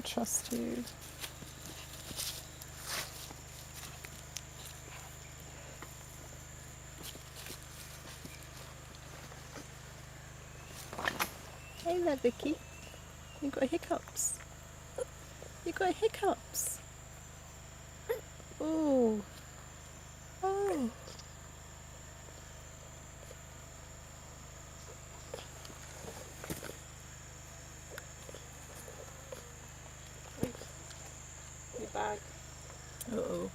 trust you. Hey there, Vicky. You got hiccups. You got hiccups. Oh. Oh. Your bag. Uh-oh.